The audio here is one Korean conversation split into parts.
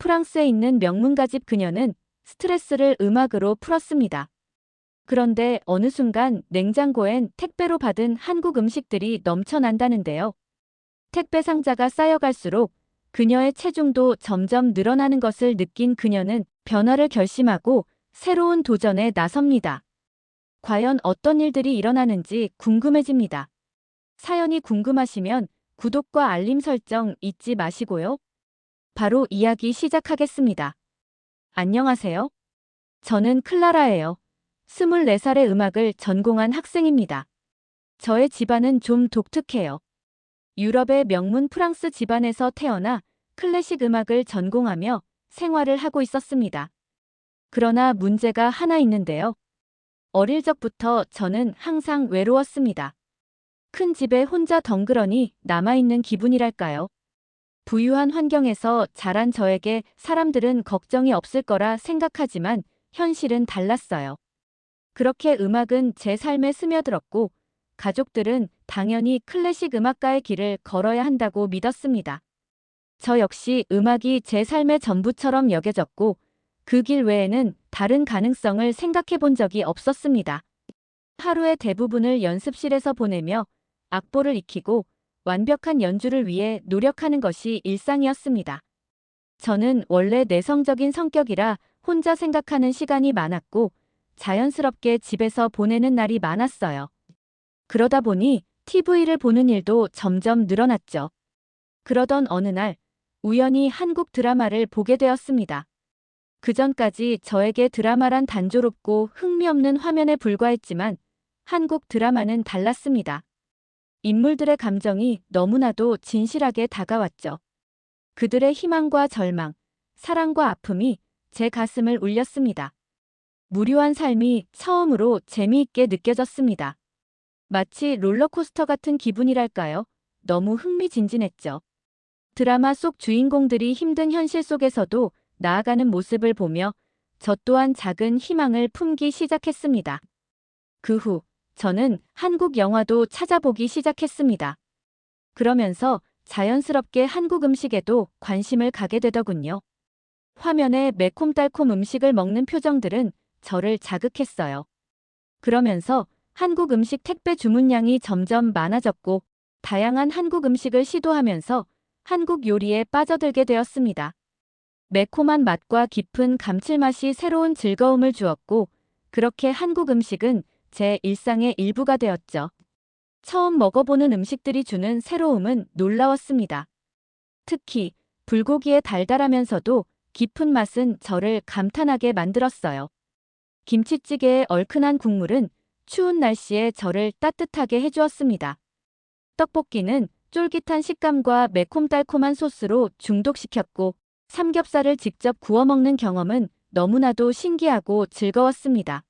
프랑스에 있는 명문가집 그녀는 스트레스를 음악으로 풀었습니다. 그런데 어느 순간 냉장고엔 택배로 받은 한국 음식들이 넘쳐난다는데요. 택배 상자가 쌓여갈수록 그녀의 체중도 점점 늘어나는 것을 느낀 그녀는 변화를 결심하고 새로운 도전에 나섭니다. 과연 어떤 일들이 일어나는지 궁금해집니다. 사연이 궁금하시면 구독과 알림 설정 잊지 마시고요. 바로 이야기 시작하겠습니다. 안녕하세요. 저는 클라라예요. 24살의 음악을 전공한 학생입니다. 저의 집안은 좀 독특해요. 유럽의 명문 프랑스 집안에서 태어나 클래식 음악을 전공하며 생활을 하고 있었습니다. 그러나 문제가 하나 있는데요. 어릴 적부터 저는 항상 외로웠습니다. 큰 집에 혼자 덩그러니 남아있는 기분이랄까요. 부유한 환경에서 자란 저에게 사람들은 걱정이 없을 거라 생각하지만 현실은 달랐어요. 그렇게 음악은 제 삶에 스며들었고 가족들은 당연히 클래식 음악가의 길을 걸어야 한다고 믿었습니다. 저 역시 음악이 제 삶의 전부처럼 여겨졌고 그 길 외에는 다른 가능성을 생각해 본 적이 없었습니다. 하루의 대부분을 연습실에서 보내며 악보를 익히고 완벽한 연주를 위해 노력하는 것이 일상이었습니다. 저는 원래 내성적인 성격이라 혼자 생각하는 시간이 많았고 자연스럽게 집에서 보내는 날이 많았어요. 그러다 보니 TV를 보는 일도 점점 늘어났죠. 그러던 어느 날 우연히 한국 드라마를 보게 되었습니다. 그전까지 저에게 드라마란 단조롭고 흥미없는 화면에 불과했지만 한국 드라마는 달랐습니다. 인물들의 감정이 너무나도 진실하게 다가왔죠. 그들의 희망과 절망, 사랑과 아픔이 제 가슴을 울렸습니다. 무료한 삶이 처음으로 재미있게 느껴졌습니다. 마치 롤러코스터 같은 기분이랄까요? 너무 흥미진진했죠. 드라마 속 주인공들이 힘든 현실 속에서도 나아가는 모습을 보며 저 또한 작은 희망을 품기 시작했습니다. 그 후 저는 한국 영화도 찾아보기 시작했습니다. 그러면서 자연스럽게 한국 음식에도 관심을 가게 되더군요. 화면에 매콤달콤 음식을 먹는 표정들은 저를 자극했어요. 그러면서 한국 음식 택배 주문량이 점점 많아졌고 다양한 한국 음식을 시도하면서 한국 요리에 빠져들게 되었습니다. 매콤한 맛과 깊은 감칠맛이 새로운 즐거움을 주었고 그렇게 한국 음식은 제 일상의 일부가 되었죠. 처음 먹어보는 음식들이 주는 새로움은 놀라웠습니다. 특히 불고기의 달달하면서도 깊은 맛은 저를 감탄하게 만들었어요. 김치찌개의 얼큰한 국물은 추운 날씨에 저를 따뜻하게 해주었습니다. 떡볶이는 쫄깃한 식감과 매콤달콤한 소스로 중독시켰고 삼겹살을 직접 구워 먹는 경험은 너무나도 신기하고 즐거웠습니다.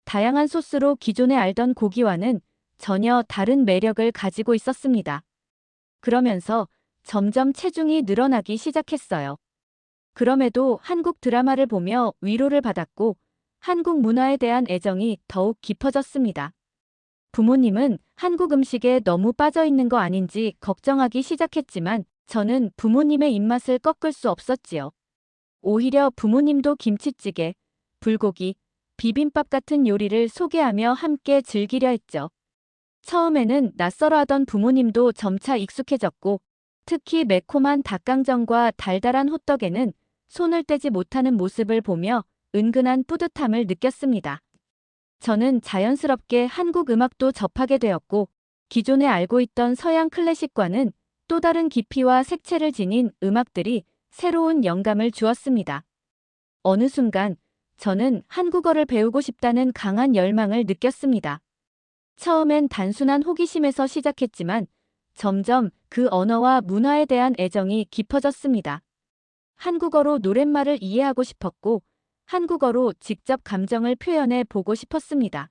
다양한 소스로 기존에 알던 고기와는 전혀 다른 매력을 가지고 있었습니다. 그러면서 점점 체중이 늘어나기 시작했어요. 그럼에도 한국 드라마를 보며 위로를 받았고 한국 문화에 대한 애정이 더욱 깊어졌습니다. 부모님은 한국 음식에 너무 빠져 있는 거 아닌지 걱정하기 시작했지만 저는 부모님의 입맛을 꺾을 수 없었지요. 오히려 부모님도 김치찌개, 불고기, 비빔밥 같은 요리를 소개하며 함께 즐기려 했죠. 처음에는 낯설어 하던 부모님도 점차 익숙해졌고 특히 매콤한 닭강정과 달달한 호떡에는 손을 떼지 못하는 모습을 보며 은근한 뿌듯함을 느꼈습니다. 저는 자연스럽게 한국 음악도 접하게 되었고 기존에 알고 있던 서양 클래식과는 또 다른 깊이와 색채를 지닌 음악들이 새로운 영감을 주었습니다. 어느 순간 저는 한국어를 배우고 싶다는 강한 열망을 느꼈습니다. 처음엔 단순한 호기심에서 시작했지만 점점 그 언어와 문화에 대한 애정이 깊어졌습니다. 한국어로 노랫말을 이해하고 싶었고 한국어로 직접 감정을 표현해 보고 싶었습니다.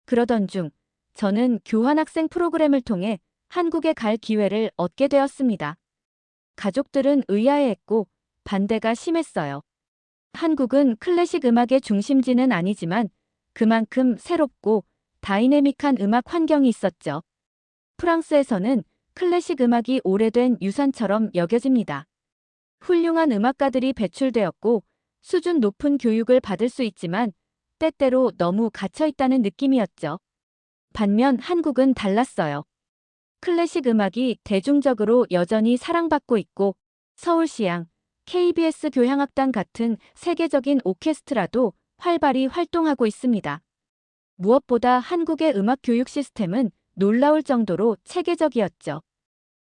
그러던 중 저는 교환학생 프로그램을 통해 한국에 갈 기회를 얻게 되었습니다. 가족들은 의아해했고 반대가 심했어요. 한국은 클래식 음악의 중심지는 아니지만 그만큼 새롭고 다이내믹한 음악 환경이 있었죠. 프랑스에서는 클래식 음악이 오래된 유산처럼 여겨집니다. 훌륭한 음악가들이 배출되었고 수준 높은 교육을 받을 수 있지만 때때로 너무 갇혀 있다는 느낌이었죠. 반면 한국은 달랐어요. 클래식 음악이 대중적으로 여전히 사랑받고 있고 서울시향, KBS 교향악단 같은 세계적인 오케스트라도 활발히 활동하고 있습니다. 무엇보다 한국의 음악 교육 시스템은 놀라울 정도로 체계적이었죠.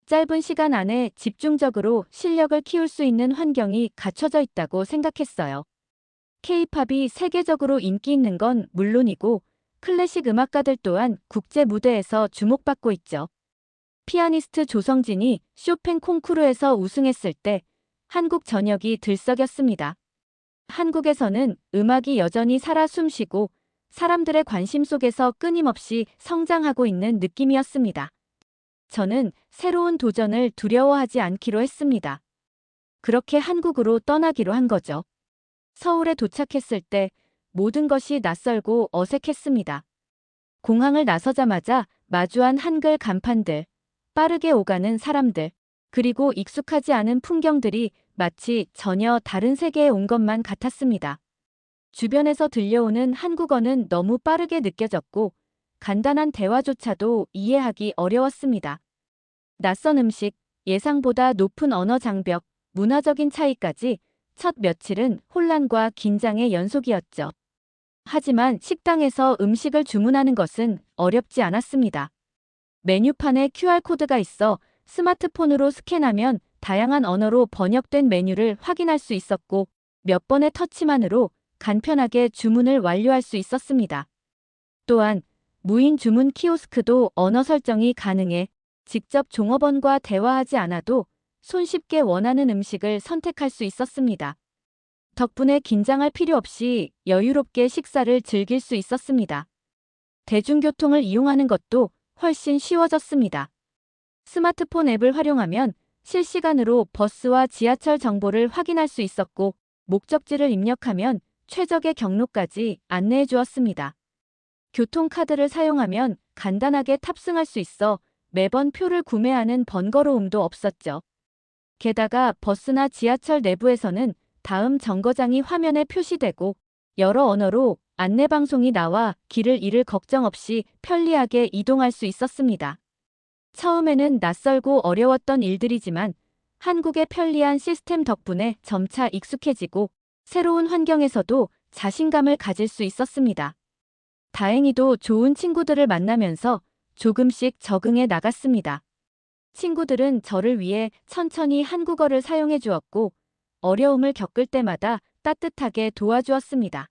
짧은 시간 안에 집중적으로 실력을 키울 수 있는 환경이 갖춰져 있다고 생각했어요. K-팝이 세계적으로 인기 있는 건 물론이고 클래식 음악가들 또한 국제 무대에서 주목받고 있죠. 피아니스트 조성진이 쇼팽 콩쿠르에서 우승했을 때 한국 전역이 들썩였습니다. 한국에서는 음악이 여전히 살아 숨쉬고 사람들의 관심 속에서 끊임없이 성장하고 있는 느낌이었습니다. 저는 새로운 도전을 두려워하지 않기로 했습니다. 그렇게 한국으로 떠나기로 한 거죠. 서울에 도착했을 때 모든 것이 낯설고 어색했습니다. 공항을 나서자마자 마주한 한글 간판들, 빠르게 오가는 사람들, 그리고 익숙하지 않은 풍경들이 마치 전혀 다른 세계에 온 것만 같았습니다. 주변에서 들려오는 한국어는 너무 빠르게 느껴졌고 간단한 대화조차도 이해하기 어려웠습니다. 낯선 음식, 예상보다 높은 언어 장벽, 문화적인 차이까지 첫 며칠은 혼란과 긴장의 연속이었죠. 하지만 식당에서 음식을 주문하는 것은 어렵지 않았습니다. 메뉴판에 QR코드가 있어 스마트폰으로 스캔하면 다양한 언어로 번역된 메뉴를 확인할 수 있었고 몇 번의 터치만으로 간편하게 주문을 완료할 수 있었습니다. 또한 무인 주문 키오스크도 언어 설정이 가능해 직접 종업원과 대화하지 않아도 손쉽게 원하는 음식을 선택할 수 있었습니다. 덕분에 긴장할 필요 없이 여유롭게 식사를 즐길 수 있었습니다. 대중교통을 이용하는 것도 훨씬 쉬워졌습니다. 스마트폰 앱을 활용하면 실시간으로 버스와 지하철 정보를 확인할 수 있었고 목적지를 입력하면 최적의 경로까지 안내해 주었습니다. 교통카드를 사용하면 간단하게 탑승할 수 있어 매번 표를 구매하는 번거로움도 없었죠. 게다가 버스나 지하철 내부에서는 다음 정거장이 화면에 표시되고 여러 언어로 안내방송이 나와 길을 잃을 걱정 없이 편리하게 이동할 수 있었습니다. 처음에는 낯설고 어려웠던 일들이지만 한국의 편리한 시스템 덕분에 점차 익숙해지고 새로운 환경에서도 자신감을 가질 수 있었습니다. 다행히도 좋은 친구들을 만나면서 조금씩 적응해 나갔습니다. 친구들은 저를 위해 천천히 한국어를 사용해 주었고 어려움을 겪을 때마다 따뜻하게 도와주었습니다.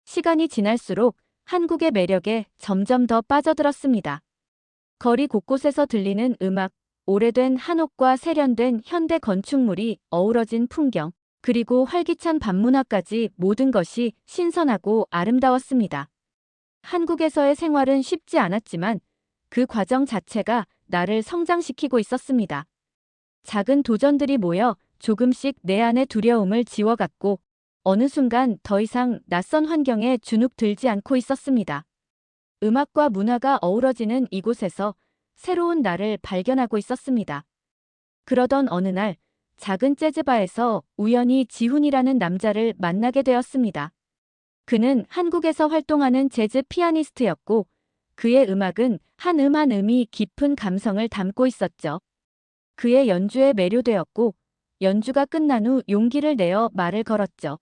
시간이 지날수록 한국의 매력에 점점 더 빠져들었습니다. 거리 곳곳에서 들리는 음악, 오래된 한옥과 세련된 현대 건축물이 어우러진 풍경, 그리고 활기찬 밤문화까지 모든 것이 신선하고 아름다웠습니다. 한국에서의 생활은 쉽지 않았지만 그 과정 자체가 나를 성장시키고 있었습니다. 작은 도전들이 모여 조금씩 내 안의 두려움을 지워갔고 어느 순간 더 이상 낯선 환경에 주눅 들지 않고 있었습니다. 음악과 문화가 어우러지는 이곳에서 새로운 나를 발견하고 있었습니다. 그러던 어느 날 작은 재즈바에서 우연히 지훈이라는 남자를 만나게 되었습니다. 그는 한국에서 활동하는 재즈 피아니스트였고 그의 음악은 한 한 음이 깊은 감성을 담고 있었죠. 그의 연주에 매료되었고 연주가 끝난 후 용기를 내어 말을 걸었죠.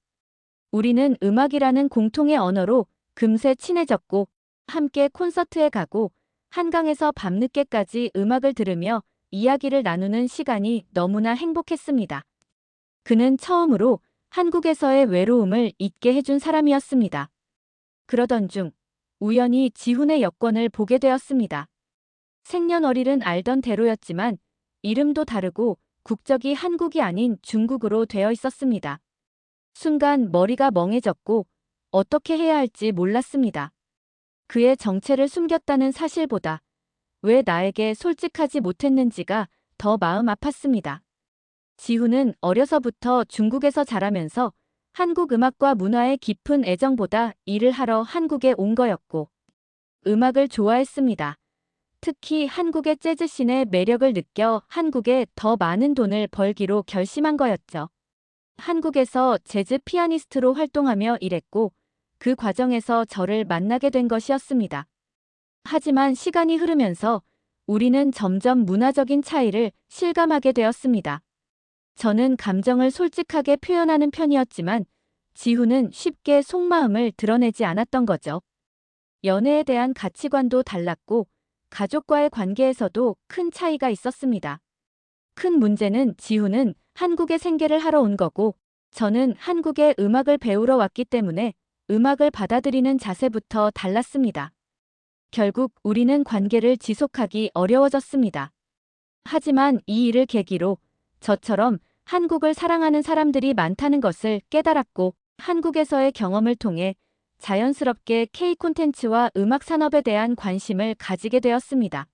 우리는 음악이라는 공통의 언어로 금세 친해졌고 함께 콘서트에 가고 한강에서 밤늦게까지 음악을 들으며 이야기를 나누는 시간이 너무나 행복했습니다. 그는 처음으로 한국에서의 외로움을 잊게 해준 사람이었습니다. 그러던 중 우연히 지훈의 여권을 보게 되었습니다. 생년월일은 알던 대로였지만 이름도 다르고 국적이 한국이 아닌 중국으로 되어 있었습니다. 순간 머리가 멍해졌고 어떻게 해야 할지 몰랐습니다. 그의 정체를 숨겼다는 사실보다 왜 나에게 솔직하지 못했는지가 더 마음 아팠습니다. 지훈은 어려서부터 중국에서 자라면서 한국 음악과 문화에 깊은 애정보다 일을 하러 한국에 온 거였고 음악을 좋아했습니다. 특히 한국의 재즈씬의 매력을 느껴 한국에 더 많은 돈을 벌기로 결심한 거였죠. 한국에서 재즈 피아니스트로 활동하며 일했고 그 과정에서 저를 만나게 된 것이었습니다. 하지만 시간이 흐르면서 우리는 점점 문화적인 차이를 실감하게 되었습니다. 저는 감정을 솔직하게 표현하는 편이었지만 지훈은 쉽게 속마음을 드러내지 않았던 거죠. 연애에 대한 가치관도 달랐고 가족과의 관계에서도 큰 차이가 있었습니다. 큰 문제는 지훈은 한국에 생계를 하러 온 거고 저는 한국에 음악을 배우러 왔기 때문에 음악을 받아들이는 자세부터 달랐습니다. 결국 우리는 관계를 지속하기 어려워졌습니다. 하지만 이 일을 계기로 저처럼 한국을 사랑하는 사람들이 많다는 것을 깨달았고 한국에서의 경험을 통해 자연스럽게 K 콘텐츠와 음악 산업에 대한 관심을 가지게 되었습니다.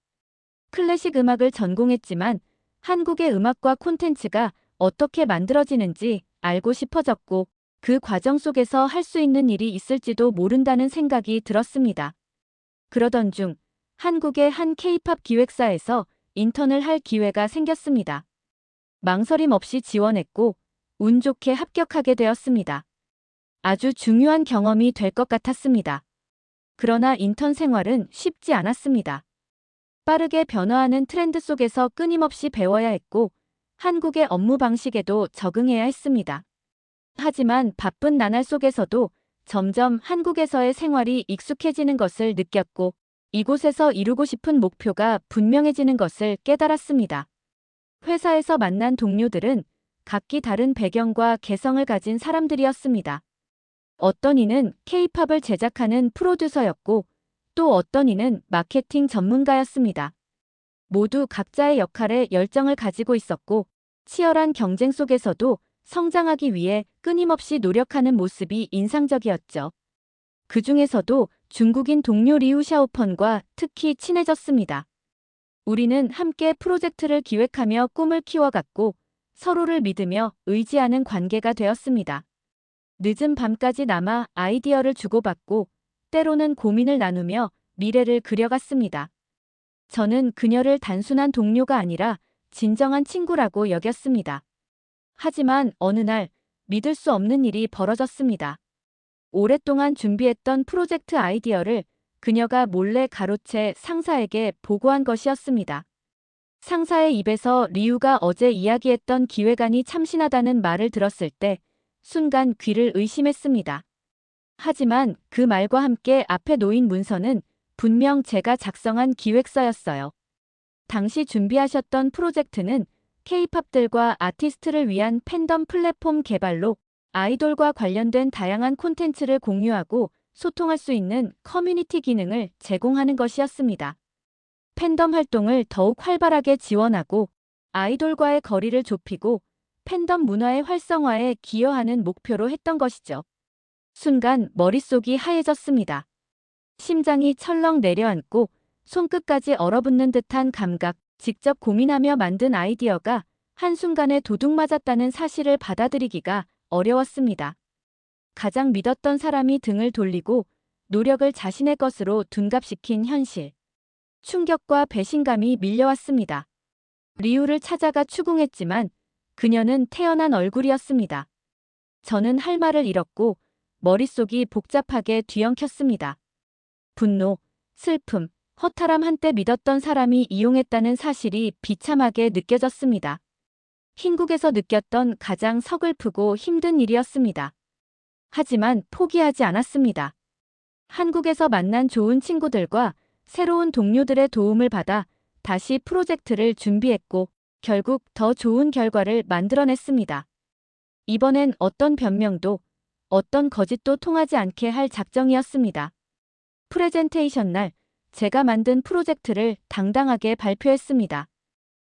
클래식 음악을 전공했지만 한국의 음악과 콘텐츠가 어떻게 만들어지는지 알고 싶어졌고 그 과정 속에서 할 수 있는 일이 있을지도 모른다는 생각이 들었습니다. 그러던 중 한국의 한 K-팝 기획사에서 인턴을 할 기회가 생겼습니다. 망설임 없이 지원했고 운 좋게 합격하게 되었습니다. 아주 중요한 경험이 될 것 같았습니다. 그러나 인턴 생활은 쉽지 않았습니다. 빠르게 변화하는 트렌드 속에서 끊임없이 배워야 했고 한국의 업무 방식에도 적응해야 했습니다. 하지만 바쁜 나날 속에서도 점점 한국에서의 생활이 익숙해지는 것을 느꼈고 이곳에서 이루고 싶은 목표가 분명해지는 것을 깨달았습니다. 회사에서 만난 동료들은 각기 다른 배경과 개성을 가진 사람들이었습니다. 어떤 이는 K-팝을 제작하는 프로듀서였고 또 어떤 이는 마케팅 전문가였습니다. 모두 각자의 역할에 열정을 가지고 있었고 치열한 경쟁 속에서도 성장하기 위해 끊임없이 노력하는 모습이 인상적이었죠. 그 중에서도 중국인 동료 리우 샤오펀과 특히 친해졌습니다. 우리는 함께 프로젝트를 기획하며 꿈을 키워갔고 서로를 믿으며 의지하는 관계가 되었습니다. 늦은 밤까지 남아 아이디어를 주고받고 때로는 고민을 나누며 미래를 그려갔습니다. 저는 그녀를 단순한 동료가 아니라 진정한 친구라고 여겼습니다. 하지만 어느 날 믿을 수 없는 일이 벌어졌습니다. 오랫동안 준비했던 프로젝트 아이디어를 그녀가 몰래 가로채 상사에게 보고한 것이었습니다. 상사의 입에서 리우가 어제 이야기했던 기획안이 참신하다는 말을 들었을 때 순간 귀를 의심했습니다. 하지만 그 말과 함께 앞에 놓인 문서는 분명 제가 작성한 기획서였어요. 당시 준비하셨던 프로젝트는 K-팝들과 아티스트를 위한 팬덤 플랫폼 개발로 아이돌과 관련된 다양한 콘텐츠를 공유하고 소통할 수 있는 커뮤니티 기능을 제공하는 것이었습니다. 팬덤 활동을 더욱 활발하게 지원하고 아이돌과의 거리를 좁히고 팬덤 문화의 활성화에 기여하는 목표로 했던 것이죠. 순간 머릿속이 하얘졌습니다. 심장이 철렁 내려앉고 손끝까지 얼어붙는 듯한 감각, 직접 고민하며 만든 아이디어가 한순간에 도둑 맞았다는 사실을 받아들이기가 어려웠습니다. 가장 믿었던 사람이 등을 돌리고 노력을 자신의 것으로 둔갑시킨 현실. 충격과 배신감이 밀려왔습니다. 리우를 찾아가 추궁했지만 그녀는 태어난 얼굴이었습니다. 저는 할 말을 잃었고 머릿속이 복잡하게 뒤엉켰습니다. 분노, 슬픔, 허탈함 한때 믿었던 사람이 이용했다는 사실이 비참하게 느껴졌습니다. 흰국에서 느꼈던 가장 서글프고 힘든 일이었습니다. 하지만 포기하지 않았습니다. 한국에서 만난 좋은 친구들과 새로운 동료들의 도움을 받아 다시 프로젝트를 준비했고 결국 더 좋은 결과를 만들어냈습니다. 이번엔 어떤 변명도 어떤 거짓도 통하지 않게 할 작정이었습니다. 프레젠테이션 날 제가 만든 프로젝트를 당당하게 발표했습니다.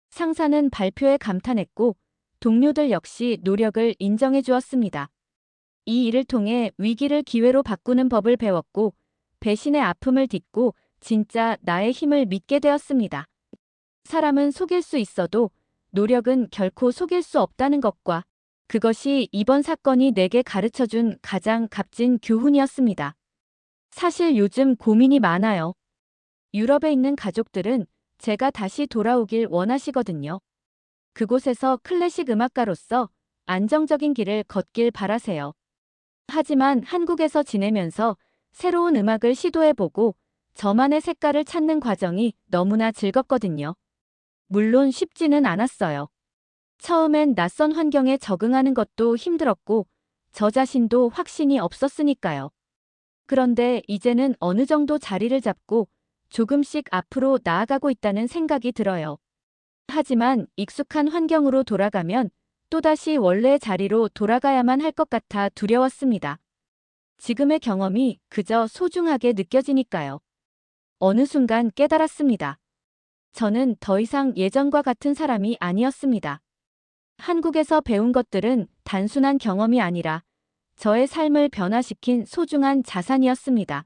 상사는 발표에 감탄했고 동료들 역시 노력을 인정해 주었습니다. 이 일을 통해 위기를 기회로 바꾸는 법을 배웠고 배신의 아픔을 딛고 진짜 나의 힘을 믿게 되었습니다. 사람은 속일 수 있어도 노력은 결코 속일 수 없다는 것과 그것이 이번 사건이 내게 가르쳐준 가장 값진 교훈이었습니다. 사실 요즘 고민이 많아요. 유럽에 있는 가족들은 제가 다시 돌아오길 원하시거든요. 그곳에서 클래식 음악가로서 안정적인 길을 걷길 바라세요. 하지만 한국에서 지내면서 새로운 음악을 시도해보고 저만의 색깔을 찾는 과정이 너무나 즐겁거든요. 물론 쉽지는 않았어요. 처음엔 낯선 환경에 적응하는 것도 힘들었고 저 자신도 확신이 없었으니까요. 그런데 이제는 어느 정도 자리를 잡고 조금씩 앞으로 나아가고 있다는 생각이 들어요. 하지만 익숙한 환경으로 돌아가면 또다시 원래의 자리로 돌아가야만 할 것 같아 두려웠습니다. 지금의 경험이 그저 소중하게 느껴지니까요. 어느 순간 깨달았습니다. 저는 더 이상 예전과 같은 사람이 아니었습니다. 한국에서 배운 것들은 단순한 경험이 아니라 저의 삶을 변화시킨 소중한 자산이었습니다.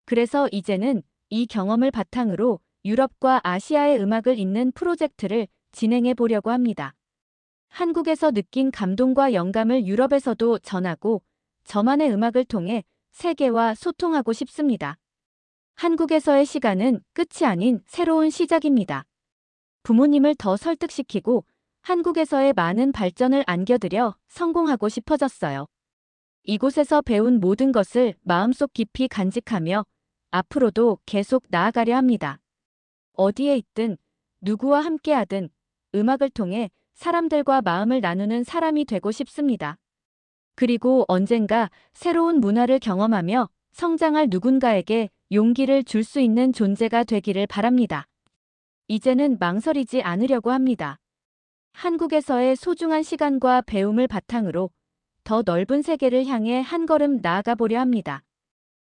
그래서 이제는 이 경험을 바탕으로 유럽과 아시아의 음악을 잇는 프로젝트를 진행해 보려고 합니다. 한국에서 느낀 감동과 영감을 유럽에서도 전하고 저만의 음악을 통해 세계와 소통하고 싶습니다. 한국에서의 시간은 끝이 아닌 새로운 시작입니다. 부모님을 더 설득시키고 한국에서의 많은 발전을 안겨드려 성공하고 싶어졌어요. 이곳에서 배운 모든 것을 마음속 깊이 간직하며 앞으로도 계속 나아가려 합니다. 어디에 있든 누구와 함께하든 음악을 통해 사람들과 마음을 나누는 사람이 되고 싶습니다. 그리고 언젠가 새로운 문화를 경험하며 성장할 누군가에게 용기를 줄 수 있는 존재가 되기를 바랍니다. 이제는 망설이지 않으려고 합니다. 한국에서의 소중한 시간과 배움을 바탕으로 더 넓은 세계를 향해 한 걸음 나아가 보려 합니다.